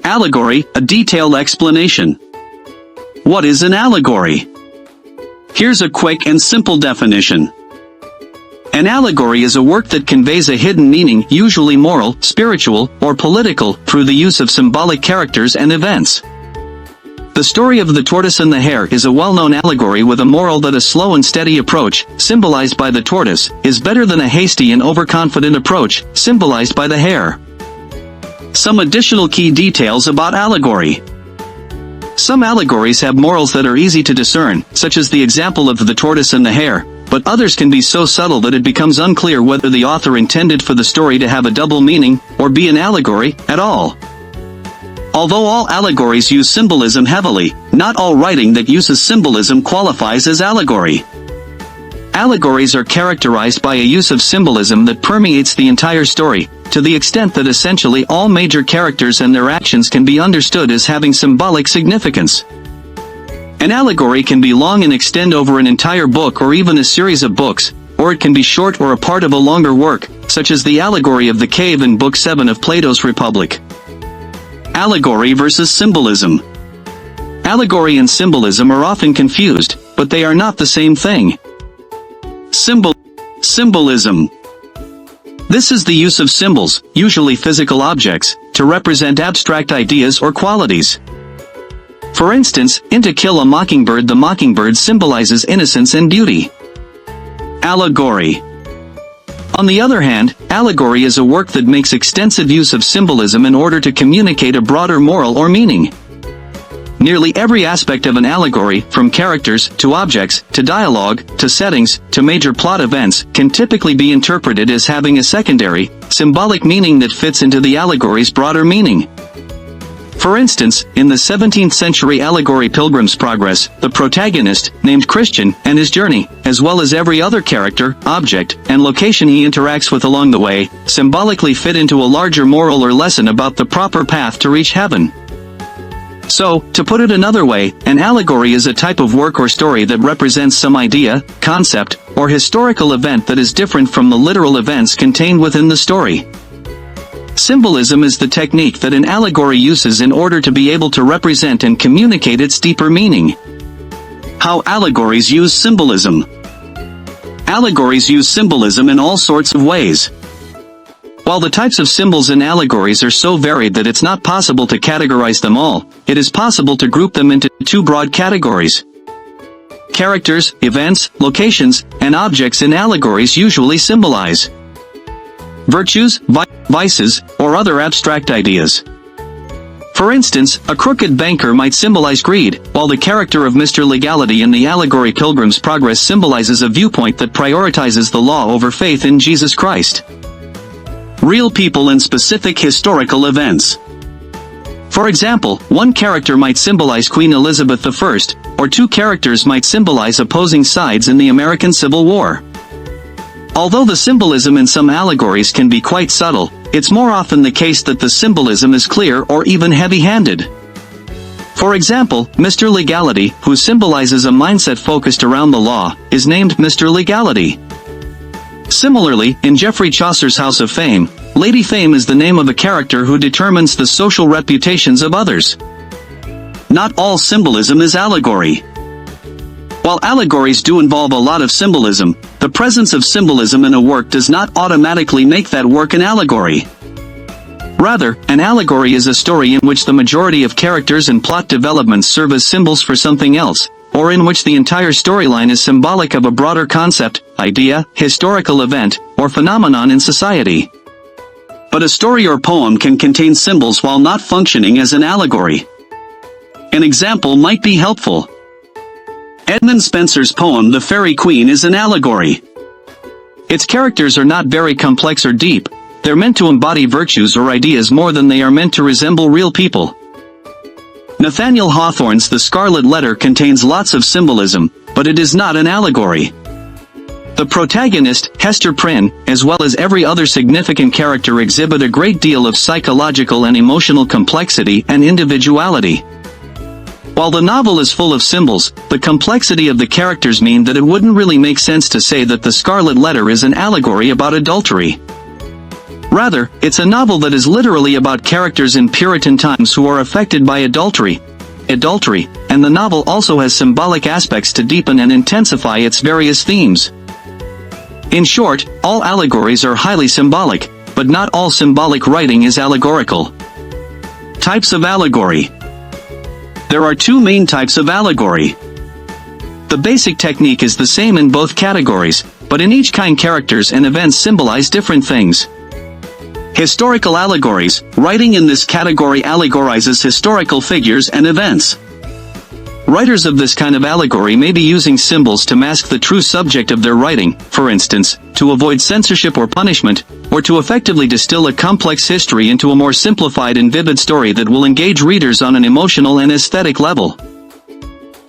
Allegory, a detailed explanation. What is an allegory? Here's a quick and simple definition. An allegory is a work that conveys a hidden meaning, usually moral, spiritual, or political, through the use of symbolic characters and events. The story of the tortoise and the hare is a well-known allegory with a moral that a slow and steady approach, symbolized by the tortoise, is better than a hasty and overconfident approach, symbolized by the hare. Some additional key details about allegory. Some allegories have morals that are easy to discern, such as the example of the tortoise and the hare, but others can be so subtle that it becomes unclear whether the author intended for the story to have a double meaning, or be an allegory, at all. Although all allegories use symbolism heavily, not all writing that uses symbolism qualifies as allegory. Allegories are characterized by a use of symbolism that permeates the entire story, to the extent that essentially all major characters and their actions can be understood as having symbolic significance. An allegory can be long and extend over an entire book or even a series of books, or it can be short or a part of a longer work, such as the allegory of the cave in Book 7 of Plato's Republic. Allegory versus symbolism. Allegory and symbolism are often confused, but they are not the same thing. Symbolism. This is the use of symbols, usually physical objects, to represent abstract ideas or qualities. For instance, in To Kill a Mockingbird, the mockingbird symbolizes innocence and beauty. Allegory. On the other hand, allegory is a work that makes extensive use of symbolism in order to communicate a broader moral or meaning. Nearly every aspect of an allegory, from characters, to objects, to dialogue, to settings, to major plot events, can typically be interpreted as having a secondary, symbolic meaning that fits into the allegory's broader meaning. For instance, in the 17th century allegory Pilgrim's Progress, the protagonist, named Christian, and his journey, as well as every other character, object, and location he interacts with along the way, symbolically fit into a larger moral or lesson about the proper path to reach heaven. So, to put it another way, an allegory is a type of work or story that represents some idea, concept, or historical event that is different from the literal events contained within the story. Symbolism is the technique that an allegory uses in order to be able to represent and communicate its deeper meaning. How allegories use symbolism. Allegories use symbolism in all sorts of ways. While the types of symbols in allegories are so varied that it's not possible to categorize them all, it is possible to group them into two broad categories. Characters, events, locations, and objects in allegories usually symbolize virtues, vices, or other abstract ideas. For instance, a crooked banker might symbolize greed, while the character of Mr. Legality in the allegory Pilgrim's Progress symbolizes a viewpoint that prioritizes the law over faith in Jesus Christ. Real people and specific historical events. For example, one character might symbolize Queen Elizabeth I, or two characters might symbolize opposing sides in the American Civil War. Although the symbolism in some allegories can be quite subtle, it's more often the case that the symbolism is clear or even heavy-handed. For example, Mr. Legality, who symbolizes a mindset focused around the law, is named Mr. Legality. Similarly, in Geoffrey Chaucer's House of Fame, Lady Fame is the name of a character who determines the social reputations of others. Not all symbolism is allegory. While allegories do involve a lot of symbolism, the presence of symbolism in a work does not automatically make that work an allegory. Rather, an allegory is a story in which the majority of characters and plot developments serve as symbols for something else, or in which the entire storyline is symbolic of a broader concept, idea, historical event, or phenomenon in society. But a story or poem can contain symbols while not functioning as an allegory. An example might be helpful. Edmund Spenser's poem The Faerie Queene is an allegory. Its characters are not very complex or deep, they're meant to embody virtues or ideas more than they are meant to resemble real people. Nathaniel Hawthorne's The Scarlet Letter contains lots of symbolism, but it is not an allegory. The protagonist, Hester Prynne, as well as every other significant character exhibit a great deal of psychological and emotional complexity and individuality. While the novel is full of symbols, the complexity of the characters mean that it wouldn't really make sense to say that The Scarlet Letter is an allegory about adultery. Rather, it's a novel that is literally about characters in Puritan times who are affected by adultery, and the novel also has symbolic aspects to deepen and intensify its various themes. In short, all allegories are highly symbolic, but not all symbolic writing is allegorical. Types of allegory. There are two main types of allegory. The basic technique is the same in both categories, but in each kind characters and events symbolize different things. Historical allegories. Writing in this category allegorizes historical figures and events. Writers of this kind of allegory may be using symbols to mask the true subject of their writing, for instance, to avoid censorship or punishment, or to effectively distill a complex history into a more simplified and vivid story that will engage readers on an emotional and aesthetic level.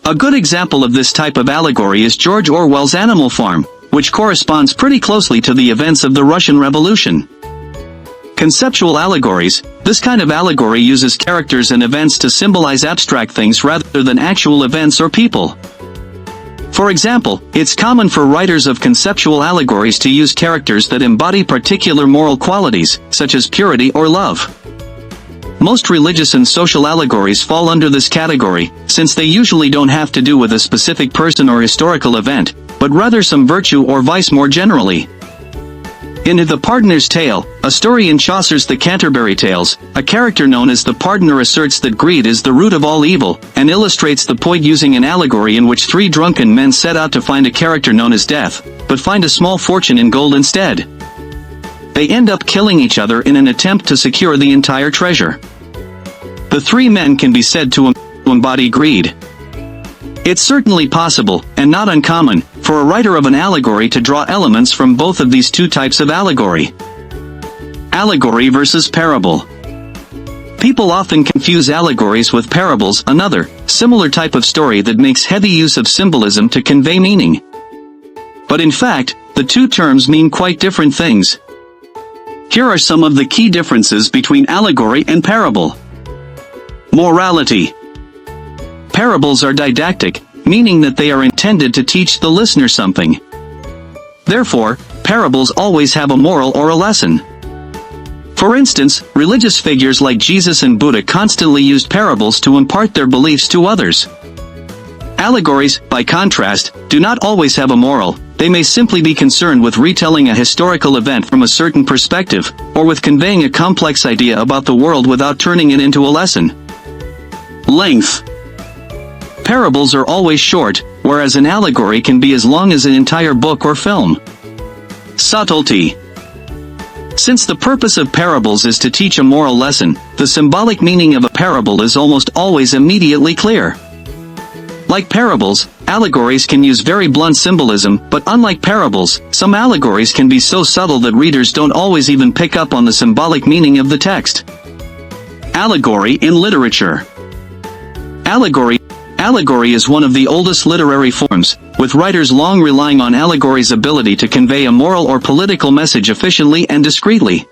A good example of this type of allegory is George Orwell's Animal Farm, which corresponds pretty closely to the events of the Russian Revolution. Conceptual allegories. This kind of allegory uses characters and events to symbolize abstract things rather than actual events or people. For example, it's common for writers of conceptual allegories to use characters that embody particular moral qualities, such as purity or love. Most religious and social allegories fall under this category, since they usually don't have to do with a specific person or historical event, but rather some virtue or vice more generally. In The Pardoner's Tale, a story in Chaucer's The Canterbury Tales, a character known as the Pardoner asserts that greed is the root of all evil, and illustrates the point using an allegory in which three drunken men set out to find a character known as Death, but find a small fortune in gold instead. They end up killing each other in an attempt to secure the entire treasure. The three men can be said to embody greed. It's certainly possible, and not uncommon, for a writer of an allegory to draw elements from both of these two types of allegory. Allegory versus parable. People often confuse allegories with parables, another, similar type of story that makes heavy use of symbolism to convey meaning. But in fact, the two terms mean quite different things. Here are some of the key differences between allegory and parable. Morality. Parables are didactic, meaning that they are intended to teach the listener something. Therefore, parables always have a moral or a lesson. For instance, religious figures like Jesus and Buddha constantly used parables to impart their beliefs to others. Allegories, by contrast, do not always have a moral. They may simply be concerned with retelling a historical event from a certain perspective, or with conveying a complex idea about the world without turning it into a lesson. Length. Parables are always short, whereas an allegory can be as long as an entire book or film. Subtlety. Since the purpose of parables is to teach a moral lesson, the symbolic meaning of a parable is almost always immediately clear. Like parables, allegories can use very blunt symbolism, but unlike parables, some allegories can be so subtle that readers don't always even pick up on the symbolic meaning of the text. Allegory in literature. Allegory is one of the oldest literary forms, with writers long relying on allegory's ability to convey a moral or political message efficiently and discreetly.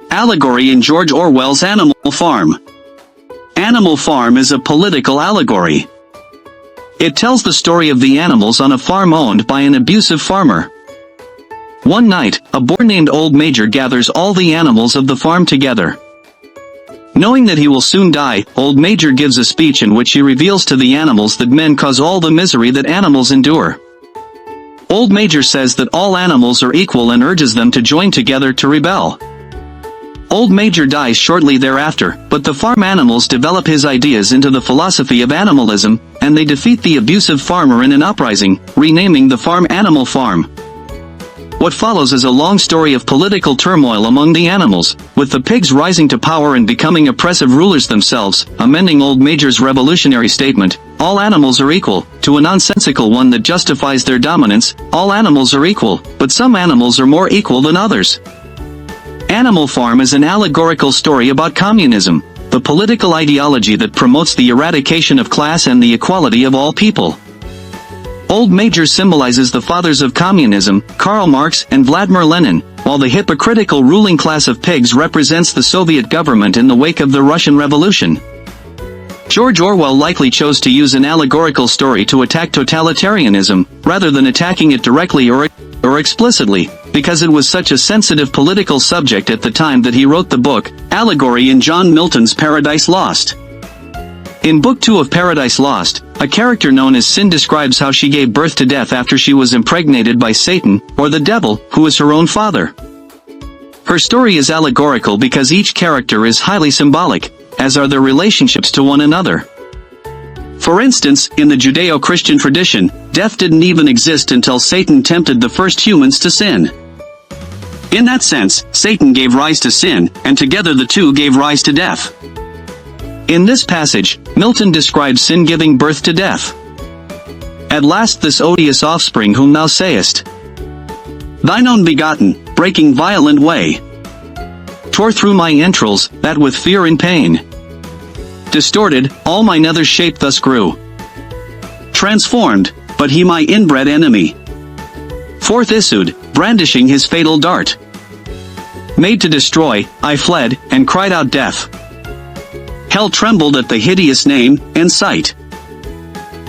Allegory in George Orwell's Animal Farm. Animal Farm is a political allegory. It tells the story of the animals on a farm owned by an abusive farmer. One night, a boy named Old Major gathers all the animals of the farm together. Knowing that he will soon die, Old Major gives a speech in which he reveals to the animals that men cause all the misery that animals endure. Old Major says that all animals are equal and urges them to join together to rebel. Old Major dies shortly thereafter, but the farm animals develop his ideas into the philosophy of animalism, and they defeat the abusive farmer in an uprising, renaming the farm Animal Farm. What follows is a long story of political turmoil among the animals, with the pigs rising to power and becoming oppressive rulers themselves, amending Old Major's revolutionary statement, "All animals are equal," to a nonsensical one that justifies their dominance, "All animals are equal, but some animals are more equal than others." Animal Farm is an allegorical story about communism, the political ideology that promotes the eradication of class and the equality of all people. Old Major symbolizes the fathers of communism, Karl Marx and Vladimir Lenin, while the hypocritical ruling class of pigs represents the Soviet government in the wake of the Russian Revolution. George Orwell likely chose to use an allegorical story to attack totalitarianism, rather than attacking it directly or explicitly, because it was such a sensitive political subject at the time that he wrote the book, Allegory, in John Milton's Paradise Lost. In Book 2 of Paradise Lost, a character known as Sin describes how she gave birth to death after she was impregnated by Satan, or the devil, who is her own father. Her story is allegorical because each character is highly symbolic, as are their relationships to one another. For instance, in the Judeo-Christian tradition, death didn't even exist until Satan tempted the first humans to sin. In that sense, Satan gave rise to sin, and together the two gave rise to death. In this passage, Milton describes sin giving birth to death. At last this odious offspring whom thou sayest, thine own begotten, breaking violent way, tore through my entrails, that with fear and pain, distorted, all my nether shape thus grew. Transformed, but he my inbred enemy, forth issued, brandishing his fatal dart. Made to destroy, I fled, and cried out death. Hell trembled at the hideous name, and sight.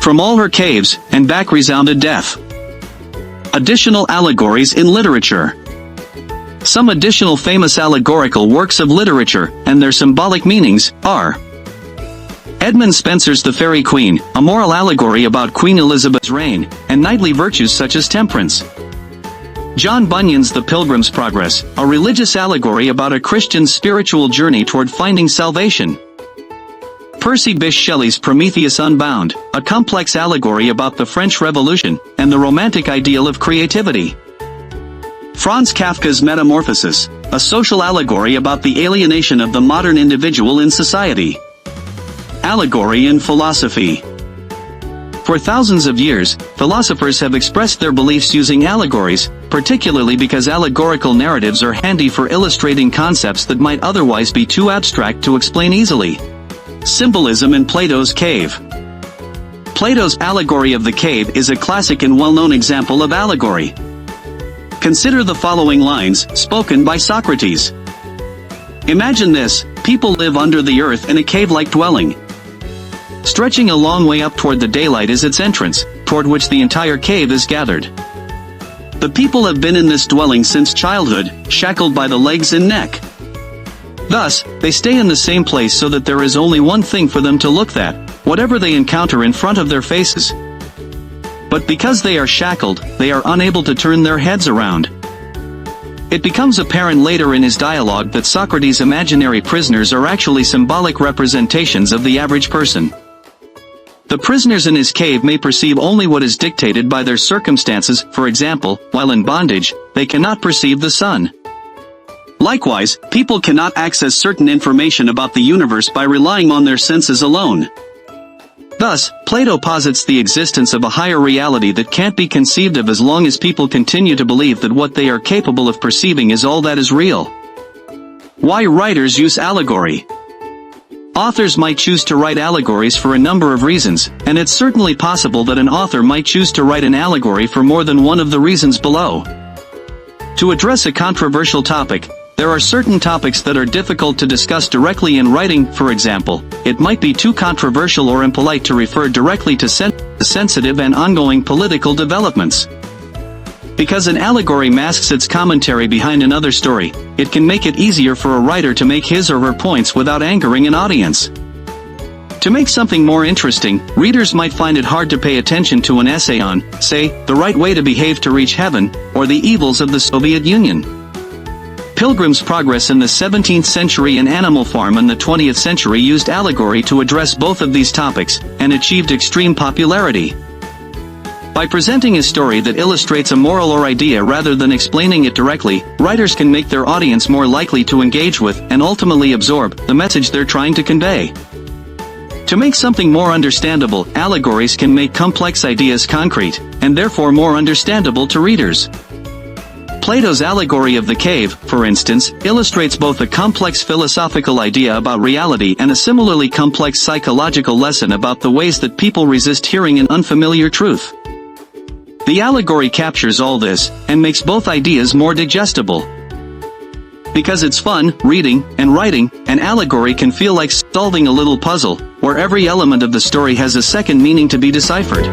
From all her caves, and back resounded death. Additional allegories in literature. Some additional famous allegorical works of literature, and their symbolic meanings, are Edmund Spenser's The Faerie Queene, a moral allegory about Queen Elizabeth's reign, and knightly virtues such as temperance. John Bunyan's The Pilgrim's Progress, a religious allegory about a Christian's spiritual journey toward finding salvation. Percy Bysshe Shelley's Prometheus Unbound, a complex allegory about the French Revolution, and the romantic ideal of creativity. Franz Kafka's Metamorphosis, a social allegory about the alienation of the modern individual in society. Allegory in philosophy. For thousands of years, philosophers have expressed their beliefs using allegories, particularly because allegorical narratives are handy for illustrating concepts that might otherwise be too abstract to explain easily. Symbolism in Plato's Cave. Plato's Allegory of the Cave is a classic and well-known example of allegory. Consider the following lines, spoken by Socrates. Imagine this, people live under the earth in a cave-like dwelling. Stretching a long way up toward the daylight is its entrance, toward which the entire cave is gathered. The people have been in this dwelling since childhood, shackled by the legs and neck. Thus, they stay in the same place so that there is only one thing for them to look at, whatever they encounter in front of their faces. But because they are shackled, they are unable to turn their heads around. It becomes apparent later in his dialogue that Socrates' imaginary prisoners are actually symbolic representations of the average person. The prisoners in his cave may perceive only what is dictated by their circumstances. For example, while in bondage, they cannot perceive the sun. Likewise, people cannot access certain information about the universe by relying on their senses alone. Thus, Plato posits the existence of a higher reality that can't be conceived of as long as people continue to believe that what they are capable of perceiving is all that is real. Why writers use allegory? Authors might choose to write allegories for a number of reasons, and it's certainly possible that an author might choose to write an allegory for more than one of the reasons below. To address a controversial topic, there are certain topics that are difficult to discuss directly in writing. For example, it might be too controversial or impolite to refer directly to sensitive and ongoing political developments. Because an allegory masks its commentary behind another story, it can make it easier for a writer to make his or her points without angering an audience. To make something more interesting, readers might find it hard to pay attention to an essay on, say, the right way to behave to reach heaven, or the evils of the Soviet Union. Pilgrim's Progress in the 17th century and Animal Farm in the 20th century used allegory to address both of these topics, and achieved extreme popularity. By presenting a story that illustrates a moral or idea rather than explaining it directly, writers can make their audience more likely to engage with, and ultimately absorb, the message they're trying to convey. To make something more understandable, allegories can make complex ideas concrete, and therefore more understandable to readers. Plato's Allegory of the Cave, for instance, illustrates both a complex philosophical idea about reality and a similarly complex psychological lesson about the ways that people resist hearing an unfamiliar truth. The allegory captures all this, and makes both ideas more digestible. Because it's fun, reading, and writing, an allegory can feel like solving a little puzzle, where every element of the story has a second meaning to be deciphered.